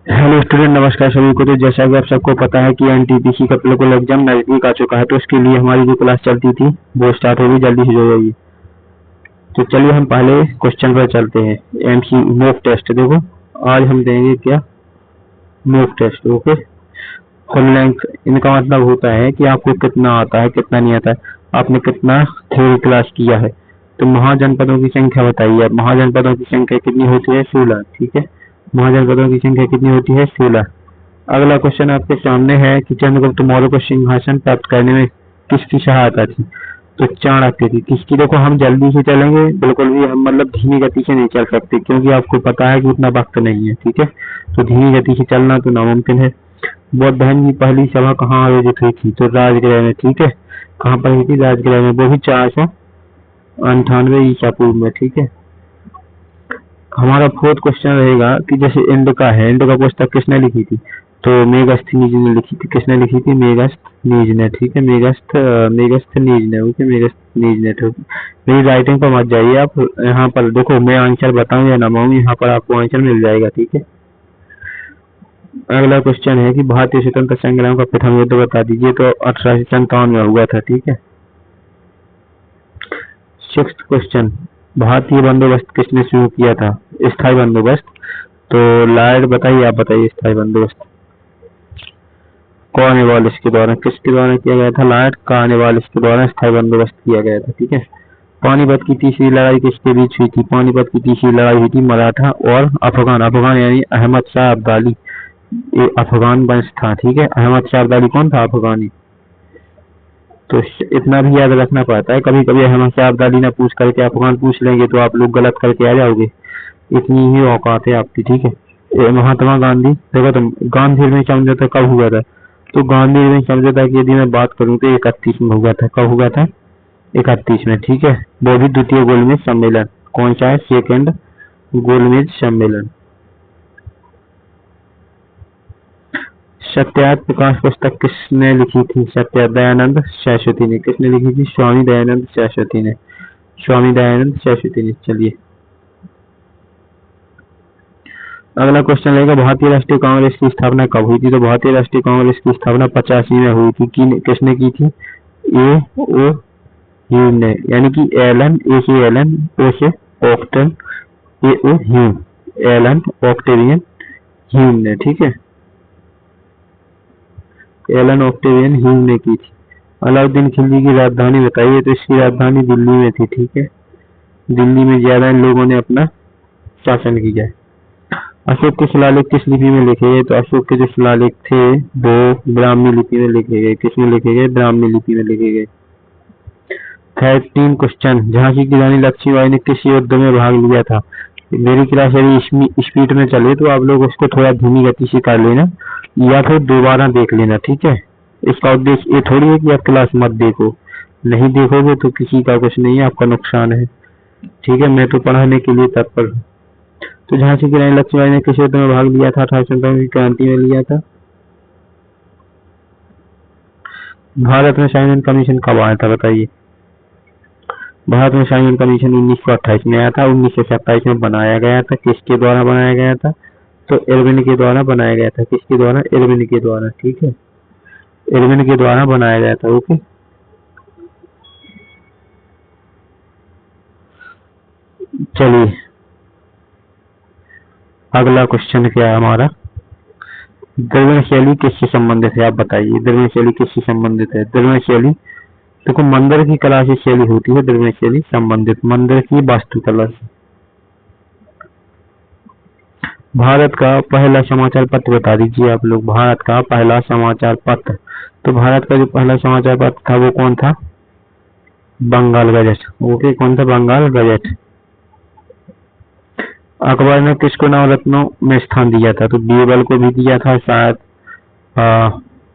Hello student, नमस्कार सभी को। तो जैसा कि आप सबको पता है कि एनटीपीसी का बिल्कुल एग्जाम नजदीक आ चुका है, तो उसके लिए हमारी जो क्लास चलती थी वो स्टार्ट होगी, जल्दी से हो जाएगी। तो चलिए हम पहले क्वेश्चन पर चलते हैं। एमसी मॉक टेस्ट देखो, आज हम देंगे क्या, mock test. Okay, full length इनका मतलब होता है कि आपको कितना आता है कितना नहीं आता है, आपने कितना थ्योरी क्लास किया है। तो महाजनपदों की संख्या बताइए। अब महाजनपदों की संख्या कितनी होती है? 16। ठीक है, महाजनपदों की संख्या कितनी होती है? 16। अगला क्वेश्चन आपके सामने है कि चंद्रगुप्त मौर्य को सिंहासन प्राप्त करने में किसकी सहायता थी? तो चाणक्य की। किसकी? देखो, हम जल्दी से चलेंगे, बिल्कुल भी हम मतलब धीमी गति से नहीं चल सकते, क्योंकि आपको पता है कि उतना वक्त नहीं है। ठीक है, तो धीमी गति से चलना तो नामुमकिन है। बौद्ध धर्म की पहली सभा कहाँ आयोजित हुई थी? तो राजगृह में। ठीक है, कहाँ पर हुई थी? राजगृह में, वो भी 498 ईसा पूर्व में। ठीक है, हमारा फोर्थ क्वेश्चन रहेगा कि जैसे इंडिका है, इंडिका पुस्तक किसने लिखी थी? तो मेगास्थनीज ने लिखी थी। किसने लिखी थी? मेगास्थनीज ने। ठीक है, मेगास्थनीज ने। ओके, मेगास्थनीज ने। तो मेरी राइटिंग पर मत जाइए आप, यहाँ पर देखो, मैं आंसर बताऊं या ना बताऊं, यहाँ पर आपको आंसर मिल जाएगा। ठीक है, अगला क्वेश्चन है कि भारतीय स्वतंत्रता संग्राम का प्रथम युद्ध बता दीजिए। तो 1857 में हुआ था। ठीक है, सिक्स्थ क्वेश्चन, भारतीय बंदोबस्त किसने शुरू किया था? स्थायी बंदोबस्त। तो लॉर्ड बताइए, आप बताइए स्थायी बंदोबस्त। कॉर्नवालिस के द्वारा। किसके द्वारा किया गया था? लॉर्ड कॉर्नवालिस के द्वारा स्थायी बंदोबस्त किया गया था। ठीक है, पानीपत की तीसरी लड़ाई किसके बीच हुई थी? पानीपत की तीसरी लड़ाई हुई थी मराठा और अफगान। अफगान यानी अहमद शाह अब्दाली, ये अफगान वंश था। ठीक है, अहमद शाह अब्दाली कौन था? अफगानी। तो इतना भी याद रखना पड़ता है, कभी कभी अहमद शाह अब्दाली ना पूछ करके अफगान पूछ लेंगे तो आप लोग गलत करके आ जाओगे, इतनी ही औकात है आपकी। ठीक है, महात्मा गांधी। देखो, तुम गांधी में समझौता कब हुआ था? तो गांधी में समझौता की यदि मैं बात करूं तो 31 में हुआ था। कब हुआ था? 31 में। ठीक है, वो भी द्वितीय गोलमेज सम्मेलन। कौन सा है? सेकंड गोलमेज सम्मेलन। सत्याग्रह प्रकाश पुस्तक किसने लिखी थी? दयानंद सरस्वती ने। किसने लिखी थी? स्वामी दयानंद सरस्वती ने। स्वामी दयानंद सरस्वती ने। चलिए, अगला क्वेश्चन रहेगा, भारतीय राष्ट्रीय कांग्रेस की स्थापना कब हुई थी? तो भारतीय राष्ट्रीय कांग्रेस की स्थापना 85 में हुई थी। किसने की थी? ए ओ ह्यूम ने, यानी कि एलन, ए से एलन, ओ से Octavian, A O Hume, Allan Octavian Hume ने। ठीक है, एलन ऑक्टेवियन ह्यूम ने की थी। अलाउद्दीन खिलजी की राजधानी बताइए। तो इसकी राजधानी दिल्ली में थी। ठीक है, दिल्ली में ज्यादा इन लोगों ने अपना शासन किया है। अशोक के शिलालेख किस लिपि में लिखे गए? तो अशोक के जो शिलालेख थे वो ब्राह्मी लिपि में लिखे गए। किसमें लिखे गए? ब्राह्मी लिपि में लिखे गए। 13 क्वेश्चन, झांसी की रानी लक्ष्मीबाई ने किस युद्ध में भाग लिया था? मेरी क्लास यदि स्पीड में चले तो आप लोग उसको थोड़ा धीमी गति से कर लेना या फिर दोबारा देख लेना। ठीक है, इसका उद्देश्य ये थोड़ी है कि आप क्लास मत देखो, नहीं देखोगे तो किसी का कुछ नहीं है, आपका नुकसान है। ठीक है, मैं तो पढ़ाने के लिए तत्पर हूँ। तो झांसी की रानी लक्ष्मीबाई ने किस युद्ध में भाग लिया था? 1857 की क्रांति में लिया था। भारत में साइमन कमीशन कब आया था? बताइए। भारत में साइमन कमीशन 1928 में आया था। 1927 में बनाया गया था। किसके द्वारा बनाया गया था? तो इरविन के द्वारा बनाया गया था। किसके द्वारा? इरविन के द्वारा। ठीक है, इरविन के द्वारा बनाया गया था। ओके, चलिए, अगला क्वेश्चन क्या है हमारा? द्रविड़ शैली किससे संबंधित है? आप बताइए, द्रविड़ शैली किससे संबंधित है? द्रविड़ शैली, देखो, मंदिर की कला से शैली होती है द्रविड़ शैली संबंधित, मंदिर की वास्तुकला से। भारत का पहला समाचार पत्र बता दीजिए आप लोग। भारत का पहला समाचार पत्र। तो भारत का जो पहला समाचार पत्र था वो कौन था? बंगाल गजट। ओके, कौन था? बंगाल गजट। अकबर ने किसको नवरत्नों में स्थान दिया था? तो बीरबल को भी दिया था, शायद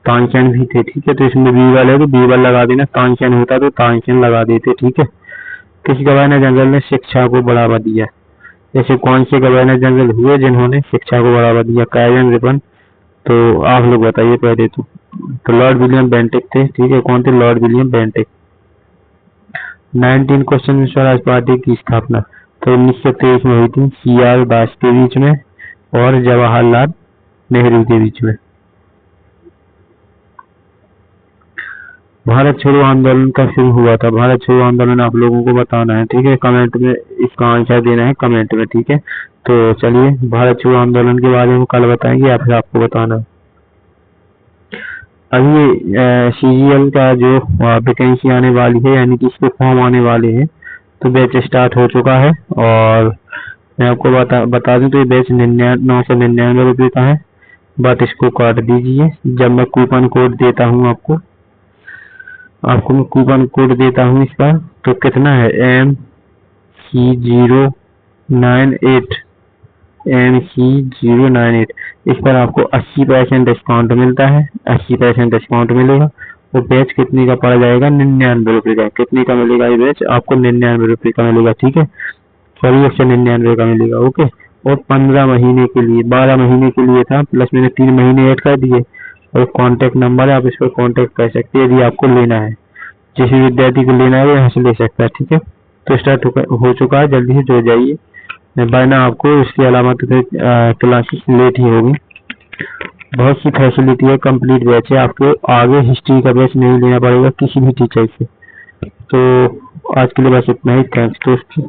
तानसेन भी थे। ठीक है, तो इसमें बीरबल है तो बीरबल लगा देना, तानसेन होता तो तानसेन लगा देते। ठीक है, किस गवर्नर जनरल ने शिक्षा को बढ़ावा दिया? जैसे कौन से गवर्नर जनरल हुए जिन्होंने शिक्षा को बढ़ावा दिया? कैरन रिपन। तो आप लोग बताइए पहले तो लॉर्ड विलियम बेंटिक थे। ठीक है, कौन थे? Lord William Bentinck. 19 क्वेश्चन में स्वराज पार्टी की स्थापना तो 1923 में हुई थी, CR दास के बीच में और जवाहरलाल नेहरू के बीच में। भारत छोड़ो आंदोलन कब शुरू हुआ था? भारत छोड़ो आंदोलन आप लोगों को बताना है, ठीक है, कमेंट में इसका आंसर देना है कमेंट में, ठीक है। तो चलिए भारत छोड़ो आंदोलन के बारे में कल बताएंगे या फिर आपको बताना है? अभी CGL का जो वैकेंसी आने वाली है, यानी कि इसके फॉर्म आने वाले हैं, तो बैच स्टार्ट हो चुका है। और मैं आपको बता दूं तो ये बैच 999 रुपये का है, बट इसको काट दीजिए। जब मैं कूपन कोड देता हूँ आपको मैं कूपन कोड देता हूँ इसका, तो कितना है MC098 इस पर आपको 80% डिस्काउंट मिलता है, 80% डिस्काउंट मिलेगा। वो बैच कितने का पड़ जाएगा? 99 रुपये का। कितने का मिलेगा ये बैच? आपको 99 रुपये का मिलेगा, ठीक है, सॉरी 199 का मिलेगा, ओके। और 15 महीने के लिए, 12 महीने के लिए था, प्लस मैंने 3 महीने ऐड कर दिए। और कॉन्टेक्ट नंबर है, आप इस पर कॉन्टेक्ट कर सकते हैं यदि आपको लेना है। जिस भी विद्यार्थी को लेना है वो यहाँ से ले सकता है, ठीक है। तो स्टार्ट हो चुका है, जल्दी से जुड़ जाइए, वरना आपको इसके अलावा तो फिर क्लासेस लेट ही होगी। बहुत सी फैसिलिटी है, कंप्लीट बैच है, आपको आगे हिस्ट्री का बैच नहीं लेना पड़ेगा किसी भी टीचर से। तो आज के लिए बस इतना ही, थैंक्स दोस्तों।